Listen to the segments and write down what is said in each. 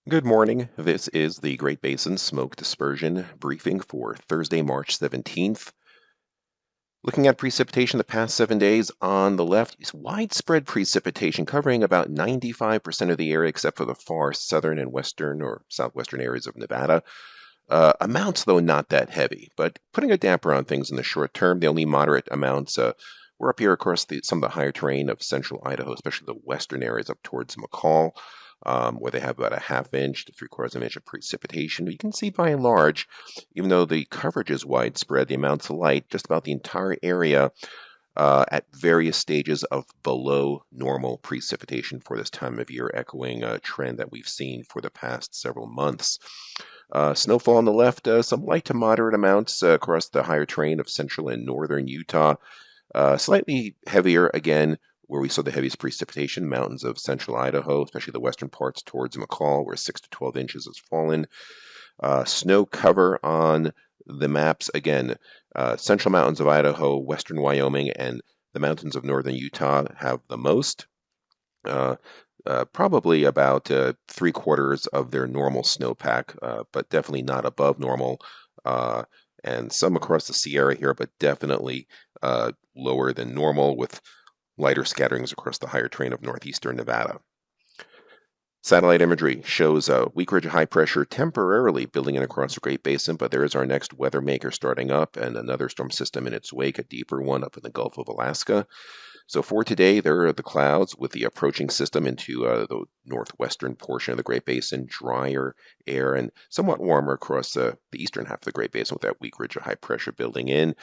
Good morning. This is the Great Basin Smoke Dispersion briefing for Thursday, March 17th. Looking at precipitation the past 7 days, on the left is widespread precipitation covering about 95% of the area except for the far southern and western or southwestern areas of Nevada. Amounts, though, not that heavy, but putting a damper on things in the short term. The only moderate amounts were up here across some of the higher terrain of central Idaho, especially the western areas up towards McCall, where they have about a half inch to 3/4 of an inch of precipitation. But you can see by and large, even though the coverage is widespread, the amounts of light, just about the entire area at various stages of below normal precipitation for this time of year, echoing a trend that we've seen for the past several months. Snowfall on the left, some light to moderate amounts across the higher terrain of central and northern Utah. Slightly heavier again where we saw the heaviest precipitation, mountains of central Idaho, especially the western parts towards McCall, where 6 to 12 inches has fallen. Snow cover on the maps, again, central mountains of Idaho, western Wyoming, and the mountains of northern Utah have the most. Probably about 3/4 of their normal snowpack, but definitely not above normal. And some across the Sierra here, but definitely lower than normal with lighter scatterings across the higher terrain of northeastern Nevada. Satellite imagery shows a weak ridge of high pressure temporarily building in across the Great Basin, but there is our next weather maker starting up and another storm system in its wake, a deeper one up in the Gulf of Alaska. So for today, there are the clouds with the approaching system into the northwestern portion of the Great Basin, drier air and somewhat warmer across the eastern half of the Great Basin with that weak ridge of high pressure building in.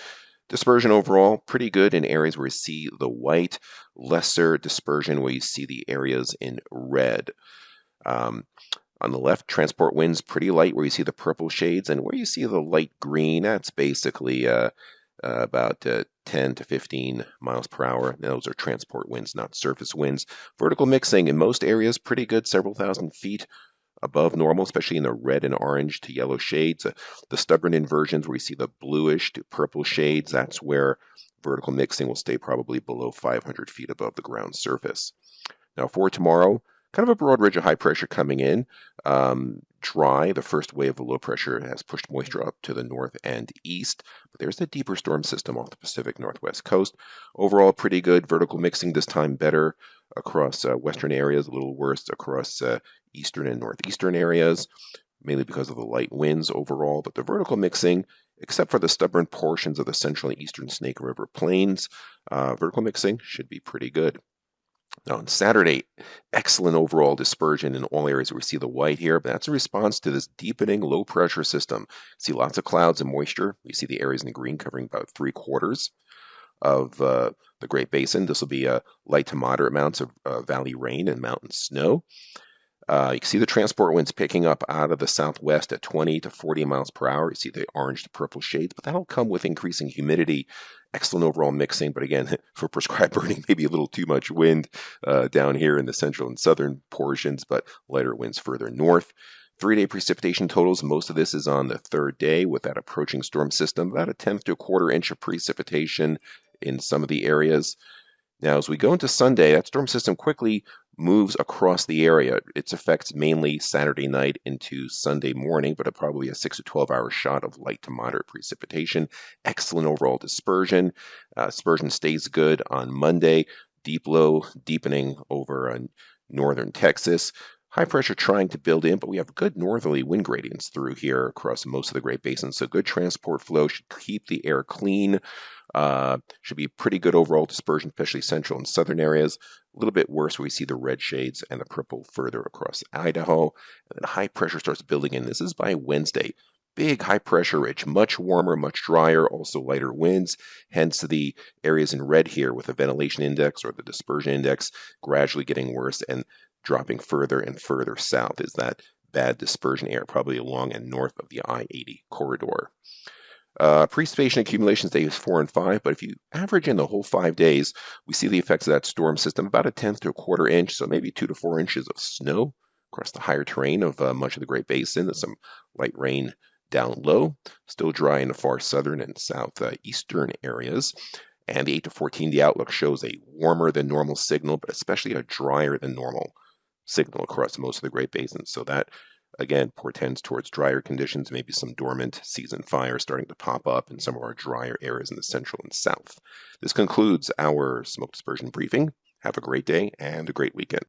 Dispersion overall, pretty good in areas where you see the white, lesser dispersion where you see the areas in red. On the left, transport winds pretty light where you see the purple shades, and where you see the light green, that's basically about 10 to 15 miles per hour. Those are transport winds, not surface winds. Vertical mixing in most areas pretty good, several thousand feet above normal, especially in the red and orange to yellow shades. The stubborn inversions where you see the bluish to purple shades, that's where vertical mixing will stay probably below 500 feet above the ground surface. Now for tomorrow, kind of a broad ridge of high pressure coming in. Dry, the first wave of low pressure has pushed moisture up to the north and east, but there's a deeper storm system off the Pacific Northwest coast. Overall, pretty good. Vertical mixing this time better across western areas, a little worse across eastern and northeastern areas, mainly because of the light winds overall. But the vertical mixing, except for the stubborn portions of the central and eastern Snake River plains, vertical mixing should be pretty good. Now, on Saturday, excellent overall dispersion in all areas where we see the white here, but that's a response to this deepening low pressure system. See lots of clouds and moisture. You see the areas in green covering about 3/4 of the Great Basin. This will be light to moderate amounts of valley rain and mountain snow. You can see the transport winds picking up out of the southwest at 20 to 40 miles per hour. You see the orange to purple shades, but that'll come with increasing humidity. Excellent overall mixing, but again, for prescribed burning, maybe a little too much wind down here in the central and southern portions, but lighter winds further north. 3-day precipitation totals, most of this is on the third day with that approaching storm system, about 1/10 to 1/4 inch of precipitation in some of the areas. Now, as we go into Sunday, that storm system quickly moves across the area. Its effects mainly Saturday night into Sunday morning, but probably a 6 to 12-hour shot of light to moderate precipitation. Excellent overall dispersion. Dispersion stays good on Monday. Deep low deepening over northern Texas. High pressure trying to build in, but we have good northerly wind gradients through here across most of the Great Basin. So good transport flow should keep the air clean. Should be pretty good overall dispersion, especially central and southern areas. A little bit worse where we see the red shades and the purple further across Idaho. And then high pressure starts building in. This is by Wednesday. Big high pressure ridge, much warmer, much drier, also lighter winds. Hence the areas in red here with the ventilation index or the dispersion index gradually getting worse and dropping further and further south is that bad dispersion air, probably along and north of the I-80 corridor. Precipitation accumulation days 4 and 5, but if you average in the whole 5 days, we see the effects of that storm system about 1/10 to 1/4 inch, so maybe 2 to 4 inches of snow across the higher terrain of much of the Great Basin, and some light rain down low, still dry in the far southern and southeastern areas. And the 8 to 14 day outlook shows a warmer than normal signal, but especially a drier than normal signal across most of the Great Basin. So that again, portends towards drier conditions, maybe some dormant season fires starting to pop up in some of our drier areas in the central and south. This concludes our smoke dispersion briefing. Have a great day and a great weekend.